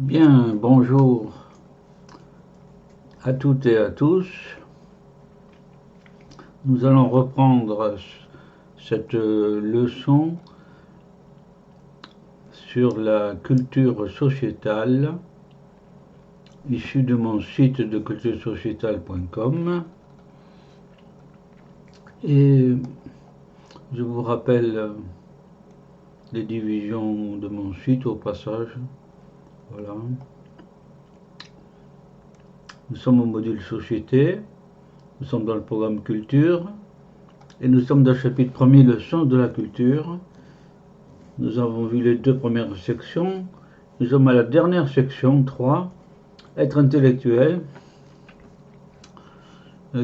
Bien, bonjour à toutes et à tous. Nous allons reprendre cette leçon sur la culture sociétale issue de mon site de culturesociétale.com. Et je vous rappelle les divisions de mon site au passage. Voilà. Nous sommes au module société, nous sommes dans le programme culture et nous sommes dans le chapitre premier, leçon de la culture. Nous avons vu les deux premières sections. Nous sommes à la dernière section, 3, être intellectuel.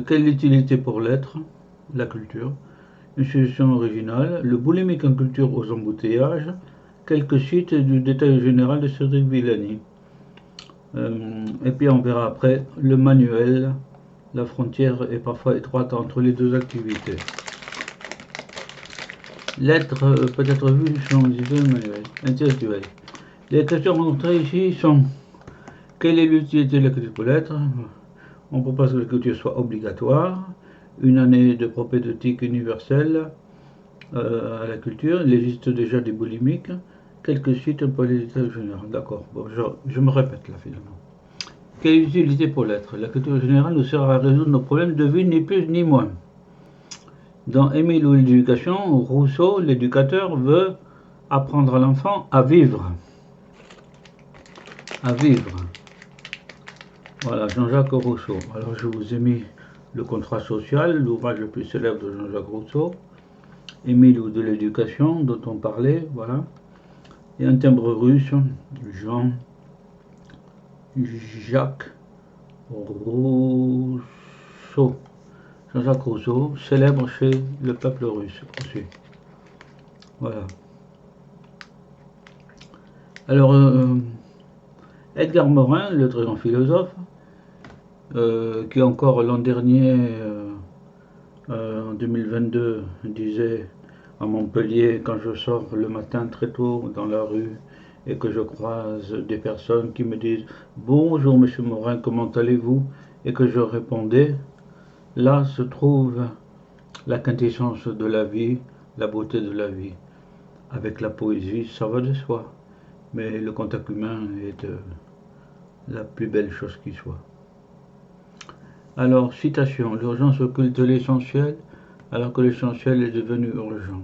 Quelle utilité pour l'être? La culture. Une solution originale. Le boulimique en culture aux embouteillages. Quelques sites du détail général de Cédric Villani. Et puis on verra après le manuel. La frontière est parfois étroite entre les deux activités. L'être peut être vu selon les deux manuels intellectuels. Les questions rencontrées ici sont: quelle est l'utilité de la culture pour l'être? On propose que la culture soit obligatoire. Une année de propédeutique universelle à la culture. Il existe déjà des boulimiques. Quelques sites pour les détails généraux. D'accord, bon, je me répète là finalement. Quelle est l'utilité pour l'être? La culture générale nous sert à résoudre nos problèmes de vie, ni plus ni moins. Dans Émile ou l'éducation, Rousseau, l'éducateur, veut apprendre à l'enfant à vivre. À vivre. Voilà, Jean-Jacques Rousseau. Alors je vous ai mis le contrat social, l'ouvrage le plus célèbre de Jean-Jacques Rousseau. Émile ou de l'éducation, dont on parlait, voilà. Et un timbre russe, Jean-Jacques Rousseau. Jean-Jacques Rousseau, célèbre chez le peuple russe aussi. Voilà. Alors, Edgar Morin, le très grand philosophe, qui encore l'an dernier, en 2022, disait à Montpellier, quand je sors le matin très tôt dans la rue et que je croise des personnes qui me disent « Bonjour Monsieur Morin, comment allez-vous ?» et que je répondais, là se trouve la quintessence de la vie, la beauté de la vie. Avec la poésie, ça va de soi, mais le contact humain est la plus belle chose qui soit. Alors, citation: l'urgence occulte l'essentiel, alors que l'essentiel est devenu urgent.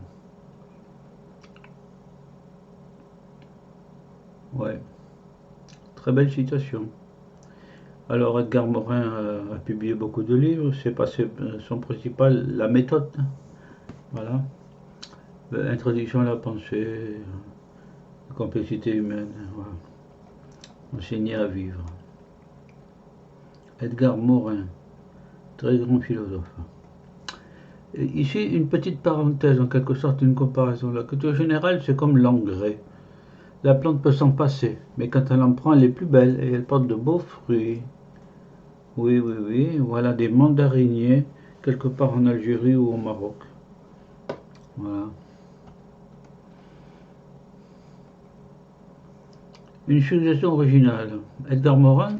Ouais, très belle citation. Alors, Edgar Morin a publié beaucoup de livres, c'est pas son principal, la méthode. Voilà. Introduction à la pensée, la complexité humaine. Voilà. Enseigner à vivre. Edgar Morin, très grand philosophe. Et ici, une petite parenthèse, en quelque sorte une comparaison. La culture générale, c'est comme l'engrais. La plante peut s'en passer, mais quand elle en prend, elle est plus belle et elle porte de beaux fruits. Oui, oui, oui, voilà des mandariniers, quelque part en Algérie ou au Maroc. Voilà. Une suggestion originale. Edgar Morin,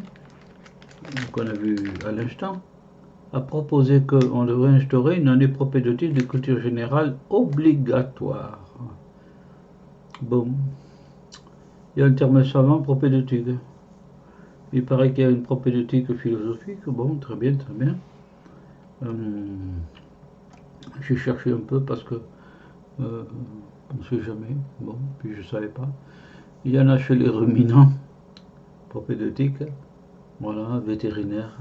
qu'on a vu à l'instant, a proposé qu'on devrait instaurer une année propédeutique de culture générale obligatoire. Bon. Il y a un terme savant, propédeutique. Il paraît qu'il y a une propédeutique philosophique. Bon, très bien, très bien. J'ai cherché un peu parce que on ne sait jamais. Bon, puis je ne savais pas. Il y en a chez les ruminants, propédeutique. Voilà, vétérinaire.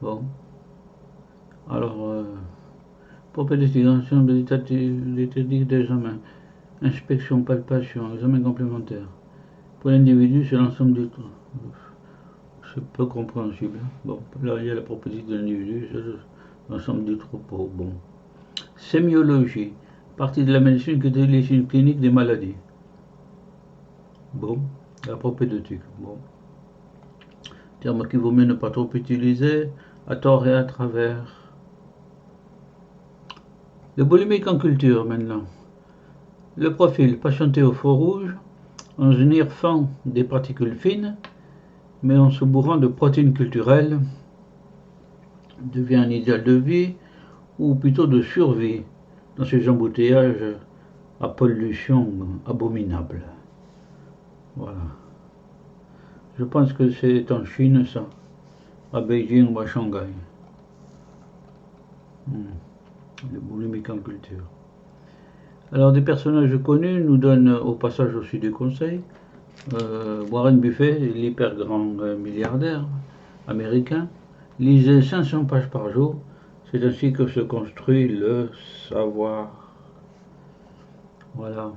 Bon. Alors, propédeutique, ensemble d'éthique d'examen. Inspection, palpation, examen complémentaire. Pour l'individu, c'est l'ensemble du tout. C'est peu compréhensible. Bon, là, il y a la proposition de l'individu, c'est l'ensemble du troupeau. Bon. Sémiologie, partie de la médecine qui utilise une clinique des maladies. Bon, la propédeutique. Bon. Terme qu'il vaut mieux ne pas trop utiliser, à tort et à travers. Le boulimique en culture maintenant. Le profil, patienté au feu rouge, en se nerfant des particules fines, mais en se bourrant de protéines culturelles, devient un idéal de vie, ou plutôt de survie, dans ces embouteillages à pollution abominable. Voilà. Je pense que c'est en Chine, ça, à Beijing ou à Shanghai. Le boulimique en culture. Alors, des personnages connus nous donnent au passage aussi des conseils. Warren Buffett, l'hyper grand milliardaire américain, lisait 500 pages par jour. C'est ainsi que se construit le savoir. Voilà.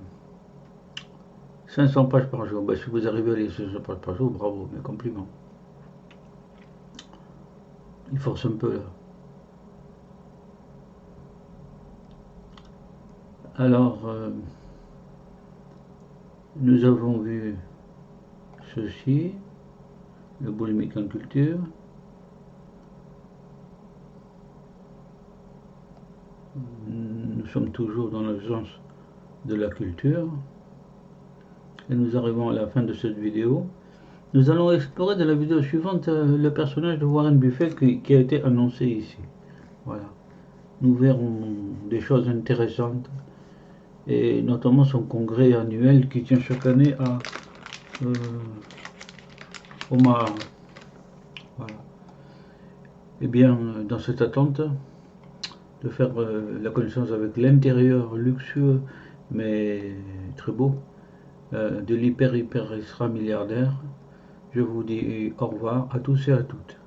500 pages par jour. Ben, si vous arrivez à lire 500 pages par jour, bravo, mes compliments. Il force un peu là. Alors, nous avons vu ceci, le boulimique en culture. Nous sommes toujours dans le sens de la culture. Et nous arrivons à la fin de cette vidéo. Nous allons explorer dans la vidéo suivante le personnage de Warren Buffett qui a été annoncé ici. Voilà. Nous verrons des choses intéressantes et notamment son congrès annuel qui tient chaque année à Omaha. Voilà. Et bien, dans cette attente de faire la connaissance avec l'intérieur luxueux mais très beau de l'hyper extra milliardaire, je vous dis au revoir à tous et à toutes.